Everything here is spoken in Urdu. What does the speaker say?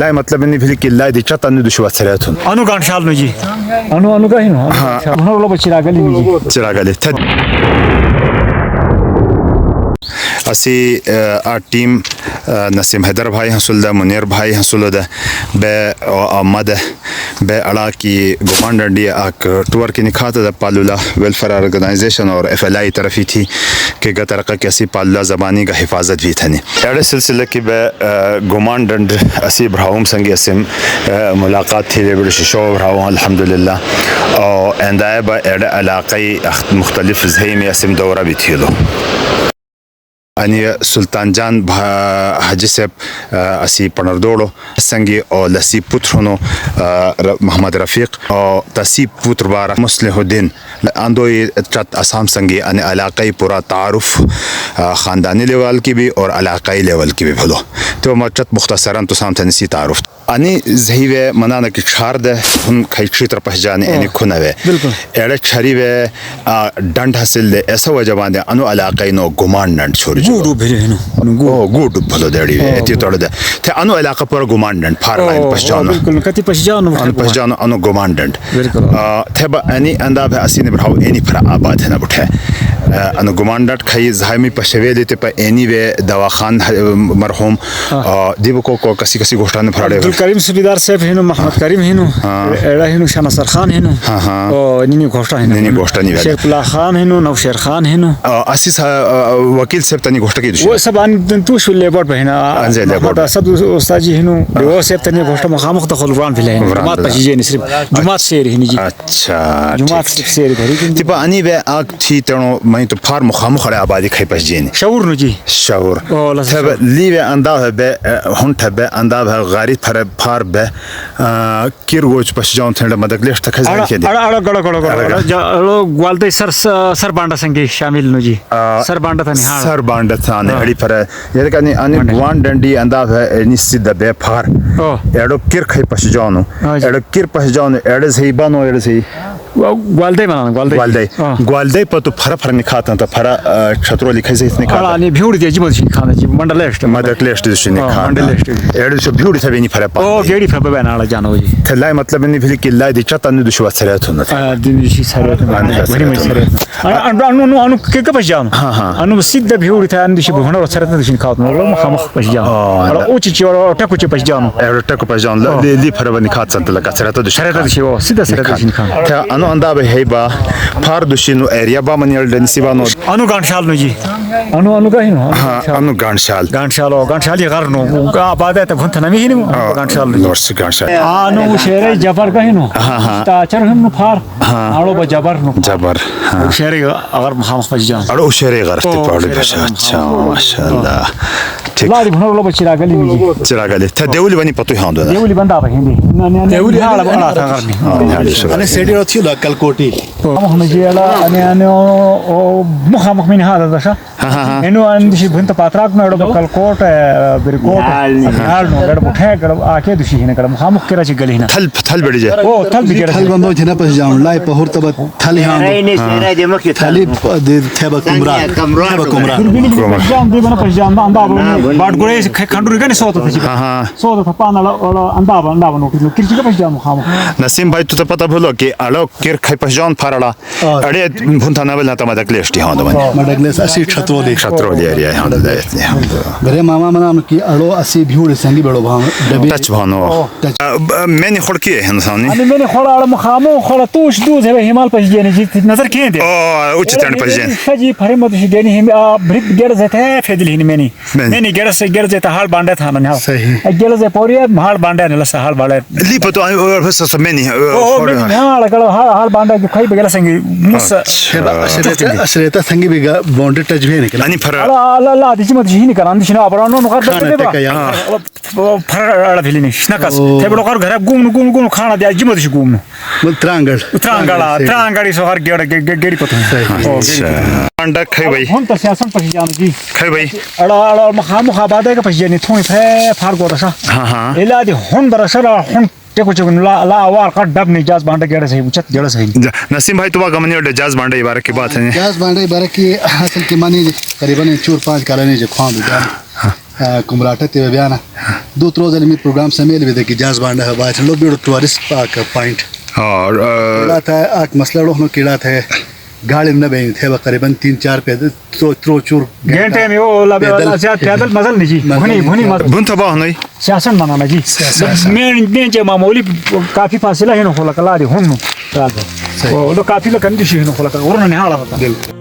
لا مطلب اني في لا دي چتا نو دشوا سراتون انو گانشال نو جی انو کا ہی نو انو لو بچرا گلی نو چرا گلی اسی ٹیم نسیم حیدر بھائی حصول دا منیر بھائی حصول دا بے آمد بے اڑا کی گمانڈنڈ ایک ٹور کی نکھات دا پالولا ویلفیئر آرگنائزیشن اور ایف ایل آئی طرفی تھی کہ گترقہ کی اسی پالولا زبانی کا حفاظت بھی تھنی ایڑے سلسلے کی بے گمانڈنڈ اسی بھراؤم سنگی اسم ملاقات تھی بے بڑی شو بھراؤں الحمدللہ اور اندائے با ایڑے علاقی مختلف زہی میں اسم دورہ بھی تھی لو اني سلطان جان حاجی صاحب اسی پنردوڑو سنگی اور لسی پترونو محمد رفیق اور تسی پتر بارہ مصلح الدین اندوی چت اسام سنگی ان علاقائی پورا تعارف خاندانی لیول کی بھی اور علاقائی لیول کی بھی بھلو تو چت مختصراً تو سام تنسی تعارف اني زهيوه منانا کی چھار دے ہن کھیچی طرف پہچانے اني کھنوے ایڑے چھری وے ڈنڈ حاصل دے ایسا وجبان دے انو علاقائی نو گمانڈنڈ چھوڑی گوڑو بھلے نو گوڑو بھلو دیڑی وے ایتی توڑ دے تے انو علاقہ پر گمانڈنڈ پھار لائن پہچانو بالکل کتی پہچانو انو گمانڈنڈ تے با اني اندا بہ اسی نے بھراو اني پھر آباد ہے نہ بٹھے انو گمانڈنڈ کھئی زہمی پشویلی تے پہ اني وے دواخان مرحوم دیو کو کسی کسی گوشتان پھراڑے کریم سبیدار صاحب ہینو محمد کریم ہینو ایڑا ہینو شاہ نصر خان ہینو اور نینی گوشتا ہینو شیخ اللہ خان ہینو نوشیر خان ہینو اسی وکیل صاحب تنی گوشتا کی وہ سب آن تو شو لیبارڈ بہینا محمد اسد استاد جی ہینو وہ صاحب تنی گوشتا مخامخ دخل قرآن فی لہن جماعت پشی جی صرف جماعت سیر ہینی جی اچھا جماعت سیر دھری تیپا انی بے آگ تھی تنو میں تو پھار مخامخ خڑے آبادی کھائی پش جین شعور نو جی شعور لی بے انداز بے ہنٹ بے انداز غاری پھار بے کیر گوچ پش جاؤں تھے مدد لیش تک خزان کے دی اڑا گڑا گوالدے سر بانڈا سنگی شامل نو جی سر بانڈا تھا نہیں سر بانڈا تھا نے اڑی پر یہ کہ ان گوان ڈنڈی انداز ہے نی سیدھا بے پھار ایڑو کیر کھائی پش جاؤں ایڑو کیر پش جاؤں ایڑے سے بانو ایڑے سے گوالدے بنا گوالدے پر تو پھر نکھاتا تھا پھر چھترو لکھے سے اس نکھاتا نہیں بھیوڑ دی جی مدد کھانا جی منڈلیشٹ مدد سے نکھانا ایڑے سے بھیوڑ تھا بھی نہیں پھر پا او گیڑی پھر بے نالا جانو جی تھلای مطلب نہیں پھر کہ لا دی چتا نے دشوا سرات ہونا دی شی سرات بڑی مش سرات انو کہ پش جان انو سیدھا بھیوڑ تھا ان دی بھونو سرات دشن کھاتا نو خامخ پش جان او چی اور ٹکو چ پش جان ایڑے ٹکو پش جان دی پھر بن کھات سنت لگا سرات دشن سیدھا سرات دشن کھانا انو اندا بے ہیبا پھار دشنو ایریا با منیل دنسیبانو انو گانشال نو جی انو کا ہی نو انو گانشال غر نو کا آباد ہے تے تھنا می نو گانشال نورس گانشال انو شہر جبر کا ہی نو تا چر ہم نو پھار اڑو با جبر نو جبر شہر اگر مخامخ پج جان اڑو شہر غر تے پاڑ بشا اچھا ماشاءاللہ ٹھیک لا دی بھنو لو بچرا گلی نی چرا گلی تے دیولی بنی پتو ہاں دو دیولی بندا بہندی دیولی حال بنا تھا کرنی انے سیڈی رو تھی لوکل کوٹی ہم جیلا انے او مخامخ من هذا دشا انو اندشي بنت پاتراک نو لوکل کوٹ برکوٹ حال نو گڑ بٹھے گڑ آکے دشي ہن گڑ مخامخ کرا چ گلی نا تھل بڑی جے او تھل بھی تھل بندو جنا پس جان لای پہور تب تھل ہاں نہیں سیرا دے مکھ تھلی دے تھبا کمرا جان دے بنا پس جان اندا باٹ گڑے کھنڈور گنے سوت تھی سوت تھا پانا اندا نو کرچ کا پس جان مخامخ نسیم بھائی تو پتہ بھلو کہ اڑو کیر کھائی پس جان پھارڑا اڑے بھنتا نہ بلنا تما دکلیشٹی ہاں دو مڈگلس اسی چھترو دی ایریا ہاں دے گرے ماما منام کی اڑو اسی بھیوڑ سنگی بڑو بھام ٹچ بھانو میں نے خڑکی ہے انسان نے میں نے خڑا مخامو خڑا توش دو ہے ہمال پس جے جی نظر کی دے او اچ تن پس جے فجی فرمت دینی ہم برک گڑ زتے فدلی میں نے گڑ سے گڑ زتے حال بانڈے تھا نہ صحیح گڑ زے پوری حال بانڈے نہ لسا حال باڑے لی پتو بس میں نے ہاں لگا حال بانڈے کھائی بگلا سنگی مس اشرتا سنگی بھی باؤنڈری ٹچ بھی نہیں نہیں پھر لا لا دی مت ہی نہیں کران دشنا ابرانو نو کر پھر فیلی نہیں نکاس تے بڑو کر گھر گوم کھانا دیا جی مت گوم ترانگڑی سو ہر گڑی پتہ انڈا کھائی بھائی ہن تو سیاست پہ جان جی کھائی بھائی اڑا مخام خاباد کا پہ جانی تھوئی پھار گو رسا ہاں الا دی ہن برسا ہن ٹکو چ لا وار کا ڈب نہیں جاز بانڈا گڑ سے اچت گڑ سے نسیم بھائی تو گمنی جاز بانڈا عبارت کی بات ہے جاز بانڈا عبارت کی اصل کی معنی قریبا 4-5 کالونی جو کھان دو کمراٹا تے بیانا دو تروز علمی پروگرام سمیل بھی دے کہ جاز بانڈا ہے باہر لو بیڑو ٹورسٹ پاک پوائنٹ اور کیڑا تھا آک مسئلہ روحنو کیڑا تھا گاڑی میں بین تھے قریباً 3-4 پیدل ترو چور گھنٹے میں وہ لبا زیادہ پیدل مزل نہیں جی بھنی بن تباہ نہیں سیاسن بنانا جی میں جو معمولی کافی فاصلہ ہے نا کھولا کلا دی ہن وہ کافی لکن دی شي هنا کھولا اور نہ حالا